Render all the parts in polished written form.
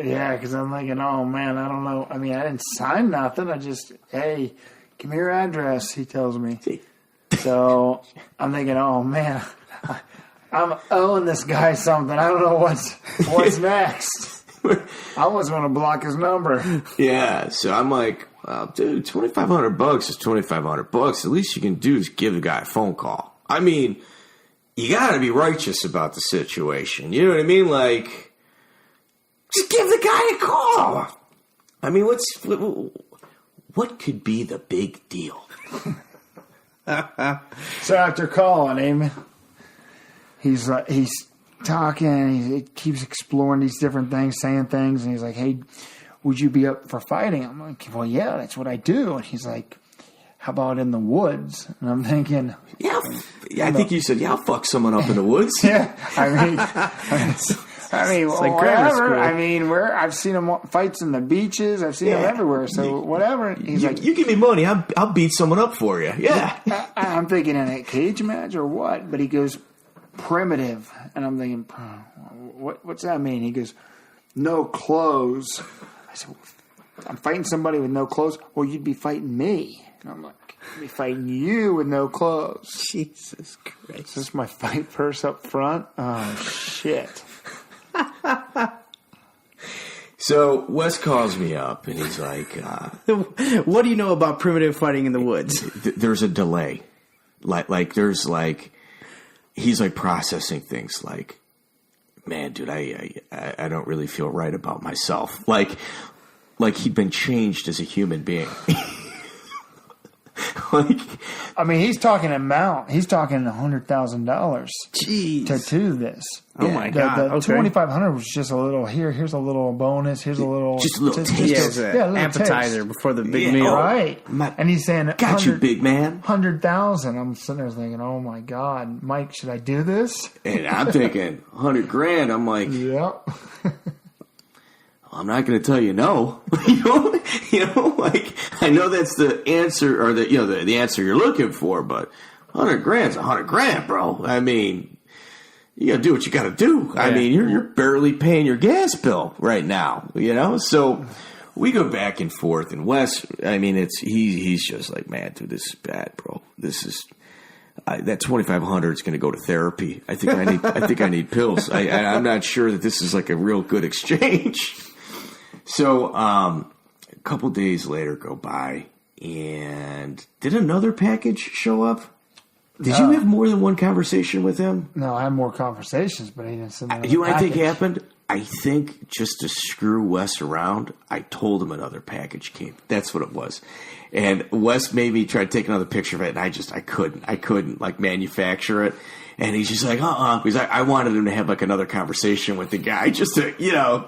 Yeah, because I'm thinking, oh, man, I don't know. I mean, I didn't sign nothing. I just, hey, give me your address, he tells me. So I'm thinking, oh, man, I'm owing this guy something. I don't know what's next. I was going to block his number. Yeah, so I'm like, well, dude, $2,500 is $2,500. The least you can do is give the guy a phone call. I mean, you got to be righteous about the situation. You know what I mean? Like, just give the guy a call. I mean, what could be the big deal? So after calling him, he's talking. He keeps exploring these different things, saying things, and he's like, "Hey, would you be up for fighting?" I'm like, "Well, yeah, that's what I do." And he's like, "How about in the woods?" And I'm thinking, "Yeah, I think you said, yeah, I'll fuck someone up in the woods." Yeah, I mean, like whatever. I mean, I've seen him fights in the beaches. I've seen him everywhere. So whatever. He's like, "You give me money, I'll beat someone up for you." Yeah. I'm thinking in a cage match or what? But he goes primitive, and I'm thinking, what's that mean? He goes, no clothes. I said, I'm fighting somebody with no clothes. Well, you'd be fighting me. And I'm like, I'd be fighting you with no clothes. Jesus Christ! Is this my fight purse up front? Oh shit. So Wes calls me up and he's like, "What do you know about primitive fighting in the woods?" There's a delay, like there's like he's like processing things. Like, man, dude, I don't really feel right about myself. Like he'd been changed as a human being. Like, I mean, he's talking amount. He's talking $100,000 Jeez. to do this. Oh my God! The $2,500 was just a little here. Here's a little bonus. Here's a little just a little taste. Yeah, a little appetizer taste before the big meal. Right. And he's saying, "Got you, big man." 100,000. I'm sitting there thinking, oh my God, Mike, should I do this? And I'm thinking $100,000. I'm like, yep. I'm not going to tell you no. you know, like I know that's the answer, or the answer you're looking for, but $100,000's $100,000, bro. I mean, you got to do what you got to do. Yeah. I mean, you're barely paying your gas bill right now, you know. So we go back and forth, and Wes, I mean, he's just like, man, dude, this is bad, bro. This is. That $2,500 is going to go to therapy. I think I need pills. I'm not sure that this is like a real good exchange. So a couple days later go by, and did another package show up? Did you have more than one conversation with him? No, I had more conversations, but he didn't send me. You know what I think happened? I think just to screw Wes around, I told him another package came. That's what it was. And Wes made me try to take another picture of it, and I couldn't like manufacture it. And he's just like, because I wanted him to have like another conversation with the guy just to,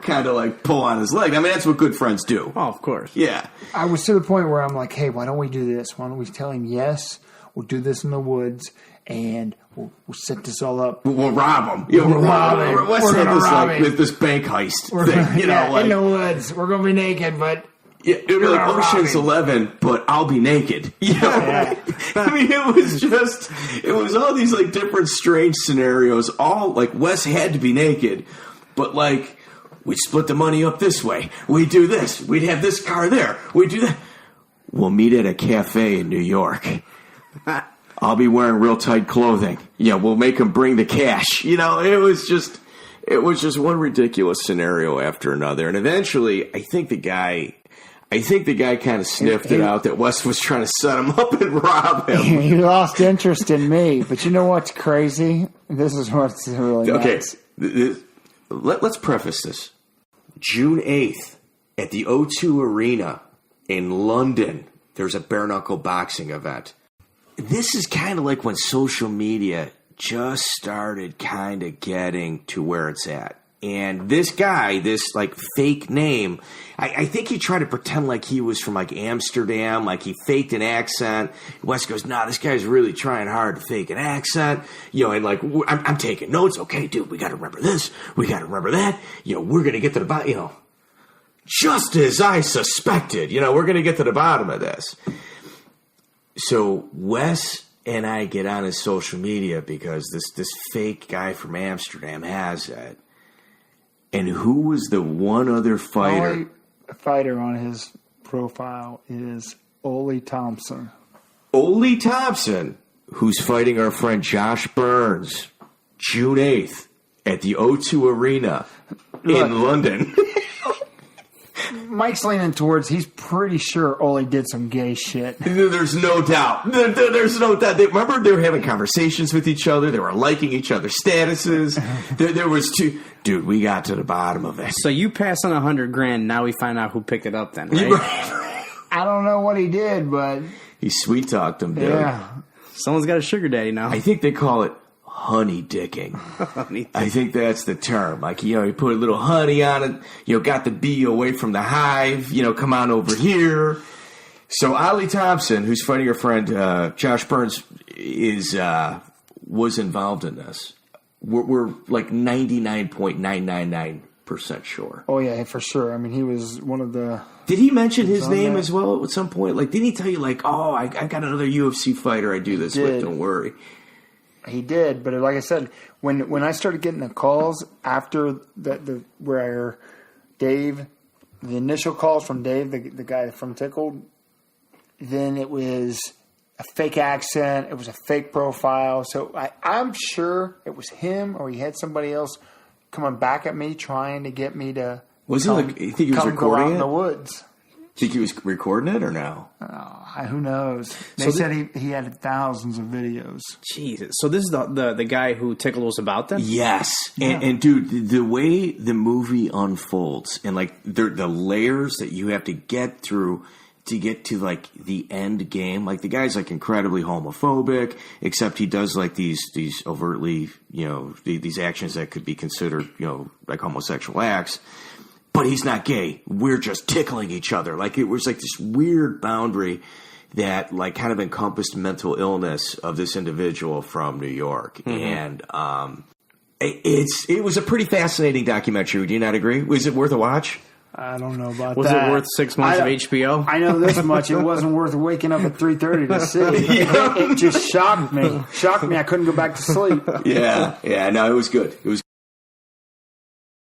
kind of like pull on his leg. I mean, that's what good friends do. Oh, of course. Yeah. I was to the point where I'm like, hey, why don't we do this? Why don't we tell him yes? We'll do this in the woods, and we'll set this all up. We'll rob him. We'll rob him. We're going to rob him. With this bank heist thing. In the woods. We're going to be naked, but... Yeah, it would be like Ocean's 11, but I'll be naked. Yeah. I mean, it was all these like different strange scenarios. All like Wes had to be naked, but like we'd split the money up this way. We'd do this. We'd have this car there. We'd do that. We'll meet at a cafe in New York. I'll be wearing real tight clothing. Yeah, we'll make him bring the cash. It was just one ridiculous scenario after another, and eventually, I think the guy kind of sniffed it out that Wes was trying to set him up and rob him. He lost interest in me. But you know what's crazy? This is what's really nuts. Okay, let's preface this. June 8th at the O2 Arena in London, there's a bare-knuckle boxing event. This is kind of like when social media just started kind of getting to where it's at. And this guy, this like fake name, I think he tried to pretend like he was from like Amsterdam, like he faked an accent. Wes goes, nah, this guy's really trying hard to fake an accent. And like, I'm taking notes. Okay, dude, we got to remember this. We got to remember that. We're going to get to the bottom, just as I suspected, we're going to get to the bottom of this. So Wes and I get on his social media because this fake guy from Amsterdam has it. And who was the one other fighter? Only fighter on his profile is Ole Thompson. Ole Thompson, who's fighting our friend Josh Burns, June 8th at the O2 Arena in London. Mike's leaning towards he's pretty sure Ole did some gay shit. There's no doubt. There's no doubt. Remember, they were having conversations with each other. They were liking each other's statuses. There was two. Dude, we got to the bottom of it. So you pass on $100,000. Now we find out who picked it up. Then, right? I don't know what he did, but He sweet talked him, dude. yeah. Someone's got a sugar daddy now. I think they call it honey dicking. I think that's the term. Like, you put a little honey on it, got the bee away from the hive, come on over here. So Ole Thompson, who's fighting your friend Josh Burns, was involved in this. We're like 99.999% sure. Oh, yeah, for sure. I mean, he was one of the... Did he mention his name that. as well at some point? Like, didn't he tell you, like, oh, I got another UFC fighter I do this with, don't worry. He did, but like I said, when I started getting the calls after where Dave, the initial calls from Dave, the guy from Tickled, then it was a fake accent, it was a fake profile. So I'm sure it was him or he had somebody else coming back at me trying to get me to You think he was go out recording in the it? woods. Think he was recording it or no? Who knows? They said he had thousands of videos. Jesus. So this is the guy who Tickled was about then? Yes. And dude, the way the movie unfolds and like the layers that you have to get through to get to like the end game, like the guy's like incredibly homophobic, except he does like these overtly, these actions that could be considered, like homosexual acts. But he's not gay. We're just tickling each other. Like it was like this weird boundary that like kind of encompassed mental illness of this individual from New York. Mm-hmm. And it was a pretty fascinating documentary. Do you not agree? Was it worth a watch? I don't know about Was that. it worth 6 months of HBO? I know this much. It wasn't worth waking up at 3:30 to see. It just shocked me. I couldn't go back to sleep. Yeah. No, it was good. It was